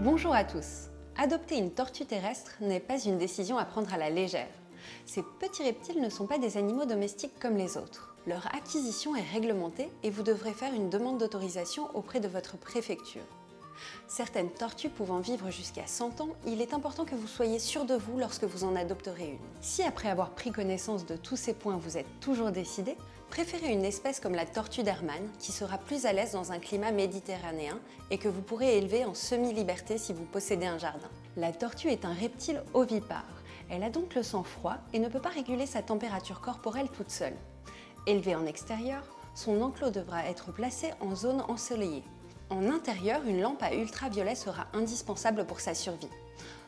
Bonjour à tous. Adopter une tortue terrestre n'est pas une décision à prendre à la légère. Ces petits reptiles ne sont pas des animaux domestiques comme les autres. Leur acquisition est réglementée et vous devrez faire une demande d'autorisation auprès de votre préfecture. Certaines tortues pouvant vivre jusqu'à 100 ans, il est important que vous soyez sûr de vous lorsque vous en adopterez une. Si après avoir pris connaissance de tous ces points vous êtes toujours décidé, préférez une espèce comme la tortue d'Hermann qui sera plus à l'aise dans un climat méditerranéen et que vous pourrez élever en semi-liberté si vous possédez un jardin. La tortue est un reptile ovipare. Elle a donc le sang froid et ne peut pas réguler sa température corporelle toute seule. Élevée en extérieur, son enclos devra être placé en zone ensoleillée. En intérieur, une lampe à ultraviolet sera indispensable pour sa survie.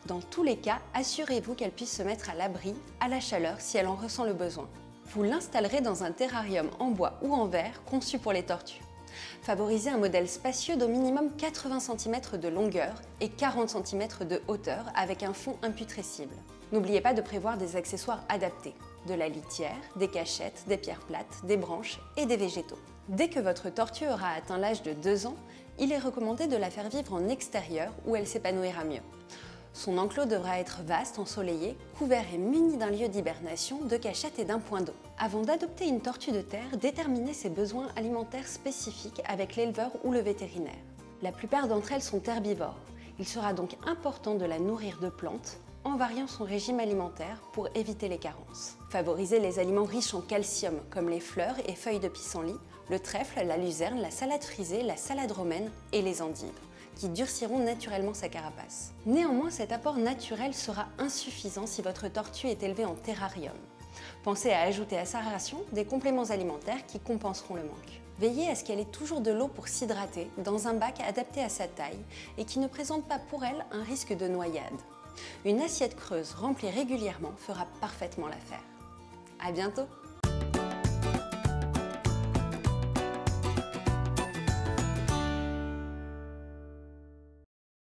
Dans tous les cas, assurez-vous qu'elle puisse se mettre à l'abri, à la chaleur, si elle en ressent le besoin. Vous l'installerez dans un terrarium en bois ou en verre conçu pour les tortues. Favorisez un modèle spacieux d'au minimum 80 cm de longueur et 40 cm de hauteur avec un fond imputrescible. N'oubliez pas de prévoir des accessoires adaptés, de la litière, des cachettes, des pierres plates, des branches et des végétaux. Dès que votre tortue aura atteint l'âge de 2 ans, il est recommandé de la faire vivre en extérieur où elle s'épanouira mieux. Son enclos devra être vaste, ensoleillé, couvert et muni d'un lieu d'hibernation, de cachette et d'un point d'eau. Avant d'adopter une tortue de terre, déterminez ses besoins alimentaires spécifiques avec l'éleveur ou le vétérinaire. La plupart d'entre elles sont herbivores. Il sera donc important de la nourrir de plantes, en variant son régime alimentaire pour éviter les carences. Favorisez les aliments riches en calcium, comme les fleurs et feuilles de pissenlit, le trèfle, la luzerne, la salade frisée, la salade romaine et les endives, qui durciront naturellement sa carapace. Néanmoins, cet apport naturel sera insuffisant si votre tortue est élevée en terrarium. Pensez à ajouter à sa ration des compléments alimentaires qui compenseront le manque. Veillez à ce qu'elle ait toujours de l'eau pour s'hydrater dans un bac adapté à sa taille et qui ne présente pas pour elle un risque de noyade. Une assiette creuse remplie régulièrement fera parfaitement l'affaire. À bientôt!